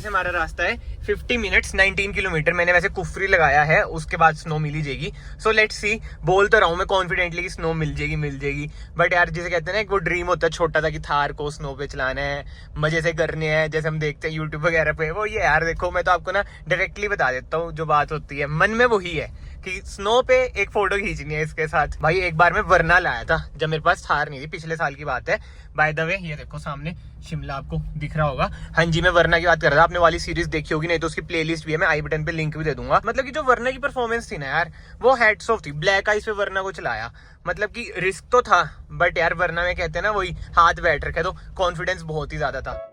से हमारा रास्ता है 50 मिनट्स 19 किलोमीटर। मैंने वैसे कुफरी लगाया है, उसके बाद स्नो मिल ही जाएगी। सो लेट्स सी, बोल तो रहा हूँ मैं कॉन्फिडेंटली कि स्नो मिल जाएगी। बट यार जिसे कहते हैं ना, वो ड्रीम होता है छोटा सा कि थार को स्नो पे चलाना है, मजे से करने हैं, जैसे हम देखते हैं यूट्यूब वगैरह पे। वो ये यार देखो, मैं तो आपको ना डायरेक्टली बता देता हूँ, जो बात होती है मन में वही है कि स्नो पे एक फोटो खींचनी है इसके साथ। भाई एक बार मैं वरना लाया था जब मेरे पास थार नहीं थी, पिछले साल की बात है। बाय द वे ये देखो सामने शिमला आपको दिख रहा होगा। हाँ जी, मैं वरना की बात कर रहा था। आपने वाली सीरीज देखी होगी, नहीं तो उसकी प्लेलिस्ट भी है, मैं आई बटन पे लिंक भी दे दूंगा। मतलब कि जो वरना की परफॉर्मेंस थी ना यार, वो हेड्स ऑफ थी। ब्लैक आइस पे वरना को चलाया, मतलब कि रिस्क तो था, बट यार वरना में कहते हैं ना वही हाथ बैठ रखे, तो कॉन्फिडेंस बहुत ही ज्यादा था।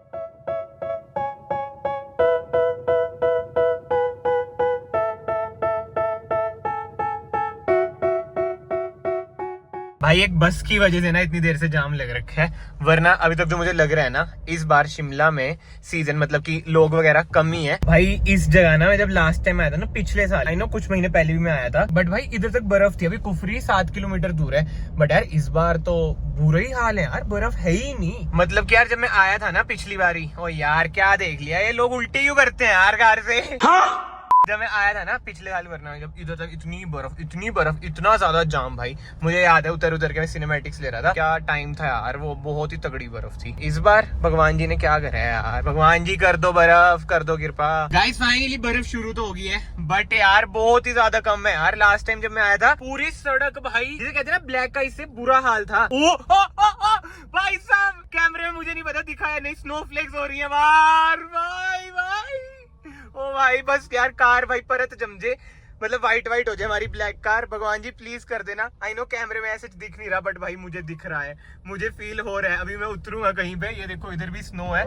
भाई एक बस की वजह से ना इतनी देर से जाम लग रखा है, वरना अभी तक जो मुझे लग रहा है ना, इस बार शिमला में सीजन मतलब कि लोग वगैरह कम ही है। भाई इस जगह ना मैं जब लास्ट टाइम आया था ना, पिछले साल, आई नो कुछ महीने पहले भी मैं आया था, बट भाई इधर तक बर्फ थी। अभी कुफरी 7 किलोमीटर दूर है, बट यार इस बार तो बुरा ही हाल है यार, बर्फ है ही नहीं। मतलब कि यार जब मैं आया था ना पिछली बारी, ओ यार क्या देख लिया, ये लोग उल्टे क्यों करते हैं यार कार से। हाँ? जब मैं आया था ना पिछले साल वरना, जब इधर तक इतनी बर्फ, इतना ज्यादा जाम, भाई मुझे याद है उतर के मैं सिनेमैटिक्स ले रहा था। क्या टाइम था यार, वो बहुत ही तगड़ी बर्फ थी। इस बार भगवान जी ने क्या करा है यार, भगवान जी कर दो बर्फ, कर दो कृपा। गाइस फाइनली बर्फ शुरू तो हो गई है, बट यार बहुत ही ज्यादा कम है यार। लास्ट टाइम जब मैं आया था, पूरी सड़क भाई जिसे कहते हैं ना ब्लैक आइस से बुरा हाल था। भाई साहब कैमरे में मुझे नहीं पता दिखाया नहीं, स्नोफ्लेक्स हो रही है बाहर। भाई ओ भाई बस यार कार भाई परत जमजे, मतलब वाइट हो जाए हमारी ब्लैक कार। भगवान जी प्लीज कर देना। आई नो कैमरे में ऐसे दिख नहीं रहा, बट भाई मुझे दिख रहा है, मुझे फील हो रहा है। अभी मैं उतरूंगा कहीं पे, ये देखो इधर भी स्नो है।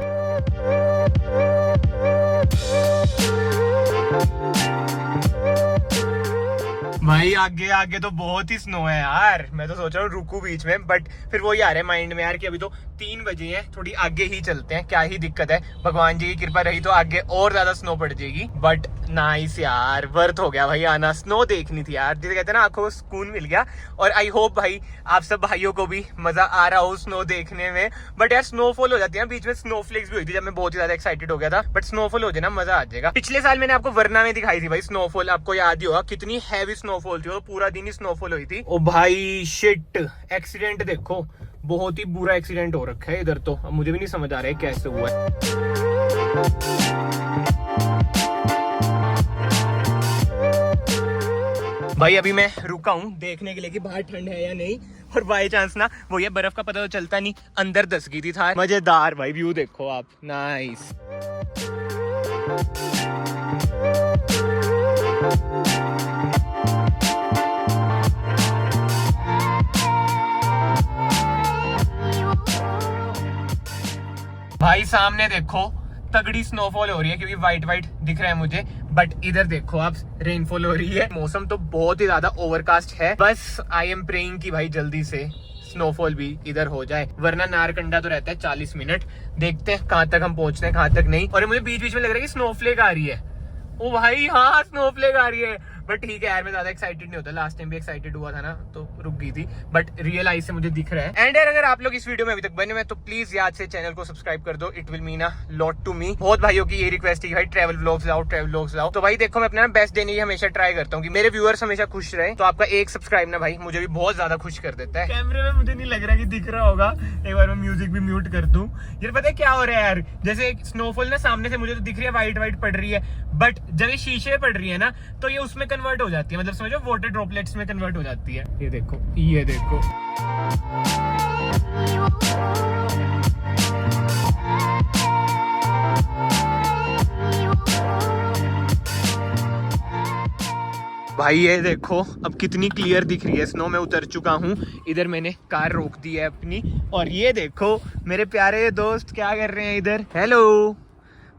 भाई आगे तो बहुत ही स्नो है यार। मैं तो सोच रहा हूँ रुकू बीच में, बट फिर वही आ रहा है माइंड में यार कि अभी तो 3 बजे हैं, थोड़ी आगे ही चलते हैं, क्या ही दिक्कत है। भगवान जी की कृपा रही तो आगे और ज्यादा स्नो पड़ जाएगी। बट नाइस यार, वर्थ हो गया भाई आना, स्नो देखनी थी यार, जिसे कहते हैं ना आंखों को सुकून मिल गया। और आई होप भाई आप सब भाइयों को भी मजा आ रहा हो स्नो देखने में। बट यार स्नोफॉल हो जाती है, बीच में स्नोफ्लेक्स भी हुई थी जब मैं बहुत ही ज्यादा एक्साइटेड हो गया था। बट स्नोफॉल हो जाए ना मजा आ जाएगा। पिछले साल मैंने आपको वरना में दिखाई थी भाई स्नोफॉल, आपको याद ही होगा कितनी हैवी स्नोफॉल थी, वो पूरा दिन ही स्नोफॉल हुई थी। ओ भाई शिट, एक्सीडेंट देखो, बहुत ही बुरा एक्सीडेंट हो रखा है इधर तो। अब मुझे भी नहीं समझ आ रहा है कैसे हुआ है। भाई अभी मैं रुका हूँ देखने के लिए कि बाहर ठंड है या नहीं, और बाई चांस ना वो ये बर्फ का पता तो चलता नहीं, अंदर दस गई थी था। मजेदार भाई व्यू देखो आप, नाइस। भाई सामने देखो तगड़ी स्नोफॉल हो रही है, क्योंकि वाइट दिख रहा है मुझे, बट इधर देखो आप रेनफॉल हो रही है। मौसम तो बहुत ही ज्यादा ओवरकास्ट है। बस आई एम प्रेइंग कि भाई जल्दी से स्नोफॉल भी इधर हो जाए, वरना नारकंडा तो रहता है 40 मिनट। देखते हैं कहाँ तक हम पहुंचते हैं, कहाँ तक नहीं। और मुझे बीच में लग रहा है कि स्नोफ्लेक आ रही है। ओ भाई हाँ स्नोफ्लेक आ रही है, बट ठीक है यार मैं ज्यादा एक्साइटेड नहीं होता। लास्ट टाइम भी एक्साइटेड हुआ था ना तो रुक गई थी, बट रियल आई से मुझे दिख रहा है। एंड यार अगर आप लोग इस वीडियो में अभी तक बने हुए तो प्लीज याद से चैनल को सब्सक्राइब कर दो, it will mean a lot to me. बहुत भाइयों की ये रिक्वेस्ट है कि भाई ट्रैवल व्लॉग्स लाओ। तो भाई देखो मैं अपना बेस्ट देने की हमेशा ट्राई करता हूँ कि मेरे व्यूअर्स हमेशा खुश रहे। तो आपका एक सब्सक्राइब ना भाई मुझे भी बहुत ज्यादा खुश कर देता है। कैमरे में मुझे नहीं लग रहा कि दिख रहा होगा, एक बार मैं म्यूजिक भी म्यूट कर दूं। यार पता है क्या हो रहा है यार, जैसे स्नोफॉल ना सामने से मुझे तो दिख रही है वाइट पड़ रही है, बट जब ये शीशे पे पड़ रही है ना तो ये उसमें कन्वर्ट हो जाती है, मतलब समझो वाटर ड्रॉपलेट्स में कन्वर्ट हो जाती है। ये देखो भाई ये देखो अब कितनी क्लियर दिख रही है स्नो। में उतर चुका हूँ, इधर मैंने कार रोक दी है अपनी, और ये देखो मेरे प्यारे दोस्त क्या कर रहे हैं इधर। हेलो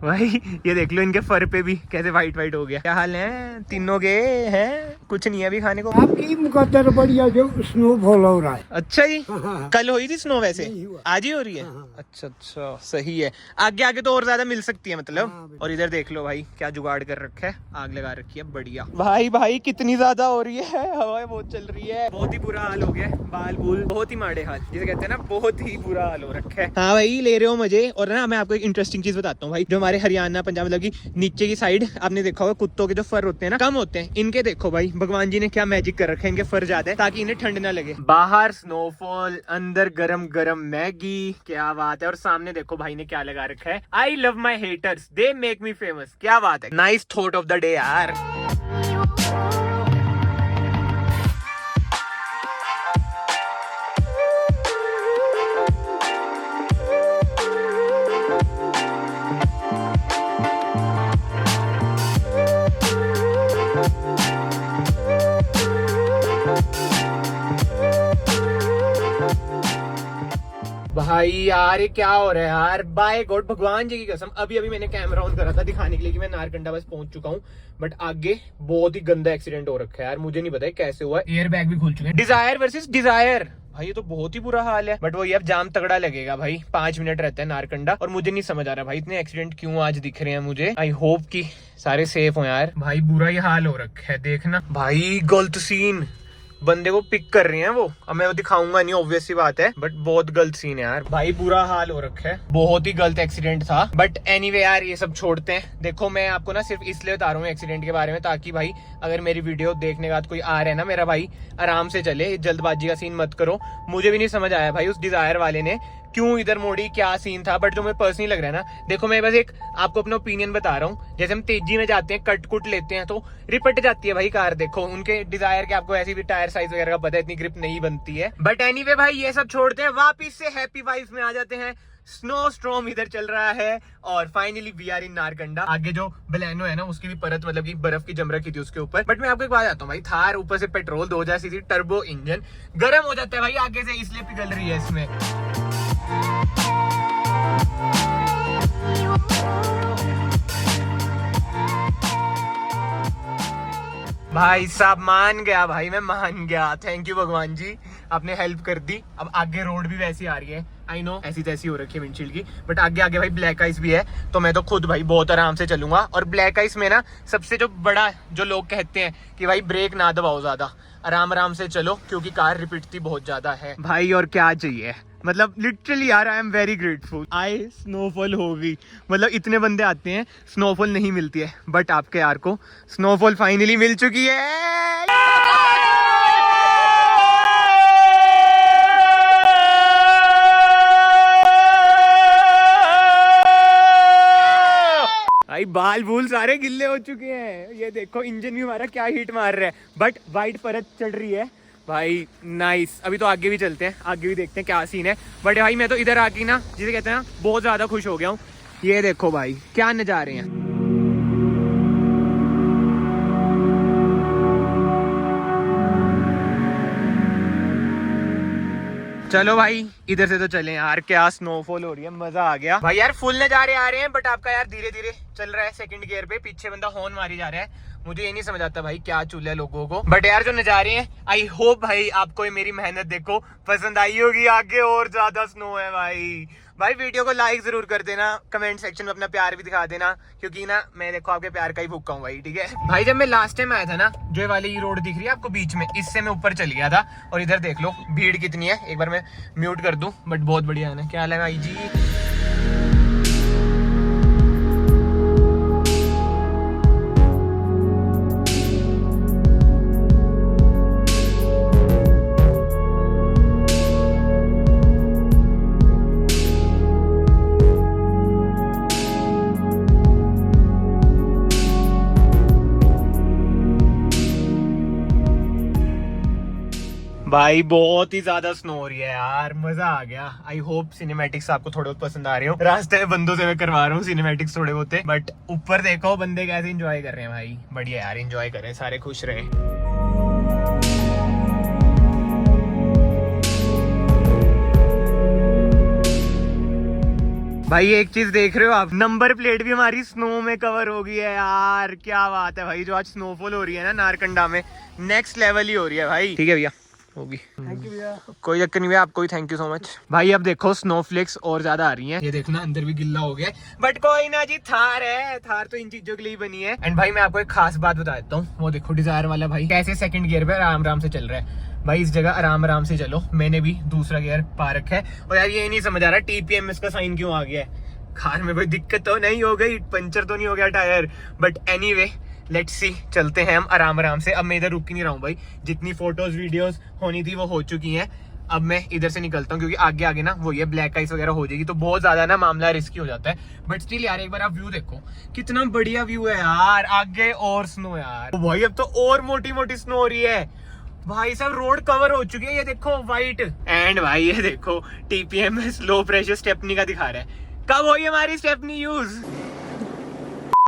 भाई ये देख लो इनके फर पे भी कैसे वाइट हो गया। क्या हाल है तीनों के? हैं कुछ नहीं है अभी खाने को। आपकी मुकद्दर बढ़िया जो स्नोफॉल हो रहा है। अच्छा जी कल हुई थी स्नो, वैसे आज ही हो रही है। अच्छा सही है, आगे तो और ज्यादा मिल सकती है मतलब। और इधर देख लो भाई क्या जुगाड़ कर रखा है, आग लगा रखी है बढ़िया। भाई कितनी ज्यादा हो रही है, हवाएं बहुत चल रही है, बहुत ही बुरा हाल हो गया, बाल बूल बहुत ही माड़े हाल, जिसे कहते हैं ना बहुत ही बुरा हाल हो रखा है। हाँ भाई ले रहे हो मजे। और ना मैं आपको एक इंटरेस्टिंग चीज बताता हूँ भाई, जो हमारे हमारे हरियाणा पंजाब मतलब की नीचे की साइड आपने देखा होगा कुत्तों के जो फर होते हैं ना कम होते हैं, इनके देखो भाई भगवान जी ने क्या मैजिक कर रखा है, इनके फर ज्यादा है ताकि इन्हें ठंड ना लगे। बाहर स्नोफॉल, अंदर गरम गरम मैगी, क्या बात है। और सामने देखो भाई ने क्या लगा रखा है, I love my haters they make me famous. क्या बात है, nice thought of the day यार। भाई यार ये क्या हो रहा है यार, बाय गॉड भगवान जी की कसम। अभी मैंने कैमरा ऑन करा था दिखाने के लिए कि मैं नारकंडा बस पहुंच चुका हूँ, बट आगे बहुत ही गंदा एक्सीडेंट हो रखा है यार, मुझे नहीं पता है कैसे हुआ। एयर बैग भी खुल चुके हैं। डिजायर वर्सेस डिजायर भाई, ये तो बहुत ही बुरा हाल है, बट वो ये अब जाम तगड़ा लगेगा भाई। 5 मिनट रहता है नारकंडा, और मुझे नहीं समझ आ रहा भाई इतने एक्सीडेंट क्यों आज दिख रहे हैं मुझे। आई होप कि सारे सेफ हो यार। भाई बुरा ही हाल हो रखा है, देखना भाई गलत सीन, बंदे को पिक कर रहे हैं वो। अब मैं वो दिखाऊंगा नहीं, ऑब्वियस सी बात है, बट बहुत गलत सीन है यार। भाई बुरा हाल हो रखा है, बहुत ही गलत एक्सीडेंट था। बट एनीवे यार ये सब छोड़ते हैं। देखो मैं आपको ना सिर्फ इसलिए बता रहा हूँ एक्सीडेंट के बारे में, ताकि भाई अगर मेरी वीडियो देखने के बाद कोई आ रहा है ना मेरा भाई, आराम से चले, जल्दबाजी का सीन मत करो। मुझे भी नहीं समझ आया भाई उस डिजायर वाले ने क्यों इधर मोड़ी, क्या सीन था। बट जो मुझे पर्सनली लग रहा है ना, देखो मैं बस एक आपको अपना ओपिनियन बता रहा हूँ। जैसे हम तेजी में जाते हैं, कट कुट लेते हैं तो रिपट जाती है भाई कार। देखो उनके डिजायर के आपको ऐसी भी टायर साइज वगैरह का पता है, इतनी ग्रिप नहीं बनती है। बट एनीवे भाई ये सब छोड़ते हैं, वापिस से हैप्पी वाइब्स में आ जाते हैं। स्नो स्टॉर्म इधर चल रहा है और finally we are in Narkanda. आगे जो बलेनो है ना उसकी भी परत मतलब की बर्फ की जम रखी थी उसके ऊपर। बट मैं आपको एक बात आता हूँ भाई, थार ऊपर से पेट्रोल 2000 सीसी टर्बो इंजन गर्म हो जाता है भाई आगे से, इसलिए पिघल रही है इसमें। भाई साहब मान गया भाई, मैं मान गया। थैंक यू भगवान जी, आपने हेल्प कर दी। अब आगे रोड भी वैसी आ रही है, आई नो ऐसी तैसी हो रखी है विंडशील्ड की, बट आगे भाई ब्लैक आइस भी है, तो मैं तो खुद भाई बहुत आराम से चलूंगा। और ब्लैक आइस में ना सबसे जो बड़ा जो लोग कहते हैं कि भाई ब्रेक ना दबाओ ज्यादा, आराम से चलो, क्योंकि कार रिपीटती बहुत ज्यादा है भाई। और क्या चाहिए, मतलब लिटरली यार I am very grateful. I snowfall होगी, मतलब इतने बंदे आते हैं स्नोफॉल नहीं मिलती है, बट आपके यार को स्नोफॉल फाइनली मिल चुकी है। भाई बाल बूल सारे गिल्ले हो चुके हैं। ये देखो इंजन भी हमारा क्या हीट मार रहा है, बट वाइट परत चढ़ रही है भाई। नाइस, अभी तो आगे भी चलते हैं, आगे भी देखते हैं क्या सीन है। बट भाई मैं तो इधर आके ना जिसे कहते हैं ना बहुत ज्यादा खुश हो गया हूँ। ये देखो भाई क्या नजारे हैं। चलो भाई इधर से तो चले यार, क्या स्नोफॉल हो रही है, मजा आ गया भाई। यार फुल नजारे आ रहे हैं, बट आपका यार धीरे धीरे चल रहा है सेकंड गियर पे, पीछे बंदा हॉर्न मारी जा रहा है। मुझे ये नहीं समझ आता भाई क्या चूल्हा है लोगों को। बट यार जो नजारे हैं, आई होप भाई आपको ये मेरी मेहनत देखो पसंद आई होगी। आगे और ज्यादा स्नो है भाई। भाई वीडियो को लाइक जरूर कर देना, कमेंट सेक्शन में अपना प्यार भी दिखा देना, क्योंकि ना मैं देखो आपके प्यार का ही भूखा हूँ भाई, ठीक है भाई। जब मैं लास्ट टाइम आया था ना, जो ये वाली रोड दिख रही है आपको बीच में, इससे मैं ऊपर चल गया था। और इधर देख लो भीड़ कितनी है, एक बार मैं म्यूट कर दूं, बट बहुत बढ़िया है ना। क्या लगा जी, भाई बहुत ही ज्यादा स्नो हो रही है यार, मजा आ गया। आई होप सिनेमैटिक्स आपको थोड़े बहुत पसंद आ रहे हो। रास्ते में बंदों से मैं करवा रहा हूँ सिनेमैटिक्स थोड़े बहुत, बट ऊपर देखो बंदे कैसे एंजॉय कर रहे हैं भाई। बढ़िया यार, एंजॉय कर रहे हैं, सारे खुश रहे। भाई एक चीज देख रहे हो आप, नंबर प्लेट भी हमारी स्नो में कवर हो गई है यार। क्या बात है भाई, जो आज स्नोफॉल हो रही है ना नारकंडा में, नेक्स्ट लेवल ही हो रही है भाई। ठीक है भैया, होगी। थैंक यू भैया। कोई चक्कर नहीं भैया, आपको भी थैंक यू सो मच भाई। अब देखो स्नोफ्लेक्स और ज्यादा आ रही हैं। ये देखो ना अंदर भी गिल्ला हो गया, बट कोई ना जी, थार है, थार तो इन चीजों के लिए बनी है। एंड भाई मैं आपको एक खास बात बता देता हूँ, वो देखो डिजायर वाला भाई कैसे सेकंड गियर पे आराम से चल रहा है भाई। इस जगह आराम से चलो, मैंने भी दूसरा गियर पा रखा है। और यार ये नहीं समझ आ रहा TPMS का साइन क्यों आ गया है। कार में कोई दिक्कत तो नहीं हो गई, पंचर तो नहीं हो गया tyre, but anyway let's see, चलते हैं हम आराम आराम से। अब मैं इधर रुक ही नहीं रहा हूँ भाई, जितनी फोटोज वीडियोस होनी थी वो हो चुकी हैं। अब मैं इधर से निकलता हूँ, क्योंकि आगे आगे ना वो ये ब्लैक आइस वगैरह हो जाएगी तो बहुत ज्यादा ना मामला रिस्की हो जाता है। बट स्टिल यार एक बार आप व्यू देखो, कितना बढ़िया व्यू है यार। आगे और स्नो यार, तो भाई अब तो और मोटी मोटी स्नो हो रही है भाई साहब। रोड कवर हो चुकी है, ये देखो व्हाइट। एंड भाई ये देखो टीपीएम में स्लो प्रेशर स्टेपनी का दिखा रहा है। कब होगी हमारी स्टेपनी यूज?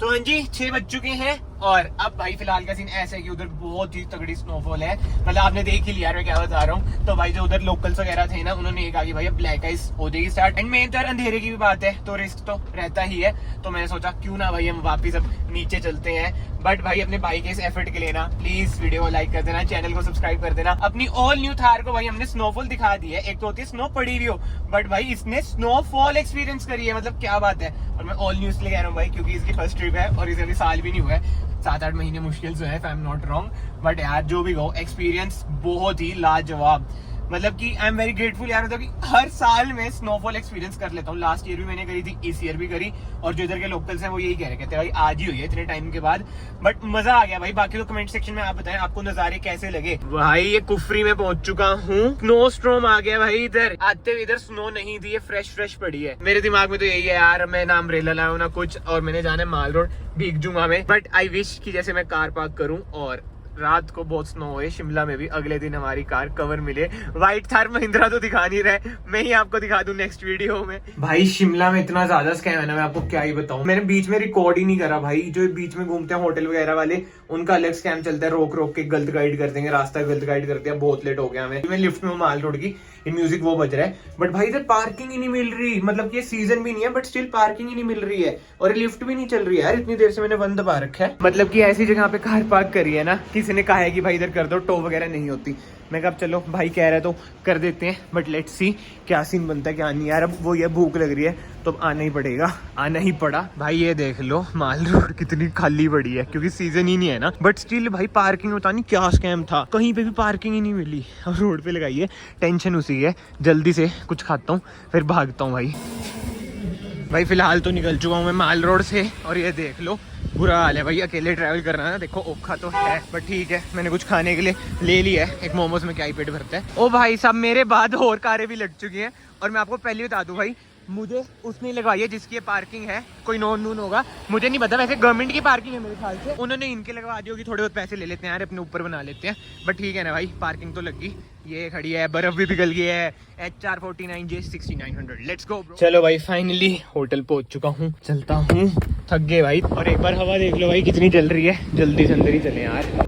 तो हाँ जी, 6 बज चुके हैं और अब भाई फिलहाल का सीन ऐसा है कि उधर बहुत ही तगड़ी स्नोफॉल है। मतलब आपने देख ही लिया, मैं क्या बता रहा हूँ। तो भाई जो उधर लोकल्स वगैरह थे ना, उन्होंने ये कहा कि भाई ब्लैक आइस हो जाएगी स्टार्ट। एंड मेन तो अंधेरे की भी बात है तो रिस्क तो रहता ही है। तो मैंने सोचा क्यों ना भाई हम वापिस अब नीचे चलते हैं। बट भाई अपने भाई के इस एफर्ट के लिए ना प्लीज वीडियो को लाइक कर देना, चैनल को सब्सक्राइब कर देना। अपनी ऑल न्यू थार को भाई हमने स्नोफॉल दिखा दी है। एक तो होती है स्नो पड़ी हुई हो, बट भाई इसने स्नोफॉल एक्सपीरियंस करी है, मतलब क्या बात है। और मैं ऑल न्यू इसलिए कह रहा हूँ भाई क्योंकि इसकी फर्स्ट ट्रिप है और इसे अभी साल भी नहीं हुआ है, 7-8 महीने मुश्किल से है, if I am not wrong. But यार जो भी हो, एक्सपीरियंस बहुत ही लाजवाब। मतलब कि आई एम वेरी ग्रेटफुल यार, मतलब कि हर साल में स्नोफॉल एक्सपीरियंस कर लेता हूँ। लास्ट ईयर भी मैंने करी थी, इस ईयर भी करी। और जो इधर के लोकल्स हैं वो यही कह रहे, कहते हैं भाई आज ही हुई है इतने टाइम के बाद। बट मजा आ गया भाई। बाकी तो कमेंट सेक्शन में आप बताएं आपको नजारे कैसे लगे। भाई ये कुफरी में पहुंच चुका हूँ, स्नो स्ट्रॉम आ गया भाई। इधर आते हुए इधर स्नो नहीं थी, ये फ्रेश पड़ी है। मेरे दिमाग में तो यही है यार, मैं ना अम्ब्रेला लाया हूं ना कुछ, और मैंने जाना है माल रोड, भीग जूंगा मैं। बट आई विश कि जैसे मैं कार पार्क करूं और रात को बहुत स्नो हुए शिमला में भी, अगले दिन हमारी कार कवर मिले। व्हाइट थार महिंद्रा तो दिखा नहीं रहे, मैं ही आपको दिखा दूं नेक्स्ट वीडियो में। भाई शिमला में इतना ज्यादा स्कैम है ना, मैं आपको क्या ही बताऊं। मैंने बीच में रिकॉर्ड ही नहीं करा भाई। जो बीच में घूमते हैं होटल वगैरह वाले, उनका अलग स्कैम चलता है, रोक रोक के गलत गाइड कर देंगे, रास्ता गलत गाइड करते हैं। बहुत लेट हो गया हमें, मैं लिफ्ट में हूं माल रोड की, ये म्यूजिक वो बज रहा है। बट भाई इधर पार्किंग ही नहीं मिल रही, मतलब कि ये सीजन भी नहीं है बट स्टिल पार्किंग ही नहीं मिल रही है। और ये लिफ्ट भी नहीं चल रही है यार, इतनी देर से मैंने बंद दबा रखा है। मतलब कि ऐसी जगह पे कार पार्क करी है ना, किसी ने कहा है कि भाई इधर कर दो, टो वगैरह नहीं होती। मैं कहा चलो भाई कह रहा है तो कर देते हैं। बट लेट्स सी क्या सीन बनता है क्या नहीं यार। अब वो ये भूख लग रही है तो अब आना ही पड़ेगा, आना ही पड़ा भाई। ये देख लो माल रोड कितनी खाली पड़ी है, क्योंकि सीजन ही नहीं है ना। बट स्टिल भाई पार्किंग पता नहीं क्या स्कैम था, कहीं पे भी पार्किंग ही नहीं मिली और रोड पे लगाई है। टेंशन उसी है, जल्दी से कुछ खाता हूँ फिर भागता हूँ भाई। फिलहाल तो निकल चुका हूँ मैं माल रोड से और ये देख लो बुरा हाल है भाई। अकेले ट्रैवल करना ना देखो औखा तो है, बट ठीक है मैंने कुछ खाने के लिए ले लिया है। एक मोमोज में क्या ही पेट भरता है। ओ भाई साहब मेरे बाद और कारें भी लग चुकी हैं। और मैं आपको पहले बता दूं भाई, मुझे उसने लगवाई है जिसकी ये पार्किंग है, कोई नॉन नून होगा मुझे नहीं पता। वैसे गवर्नमेंट की पार्किंग है मेरे ख्याल से, उन्होंने इनके लगवा दी होगी। थोड़े बहुत पैसे ले लेते हैं यार, अपने ऊपर बना लेते हैं। बट ठीक है ना भाई, पार्किंग तो लग गई। ये खड़ी है, बर्फ भी पिघल गई है। HR49J6900 let's go. चलो भाई फाइनली होटल पहुंच चुका हूँ, चलता हूँ, थक गए भाई। और एक बार हवा देख लो भाई कितनी चल रही है, जल्दी से अंदर ही चले यार।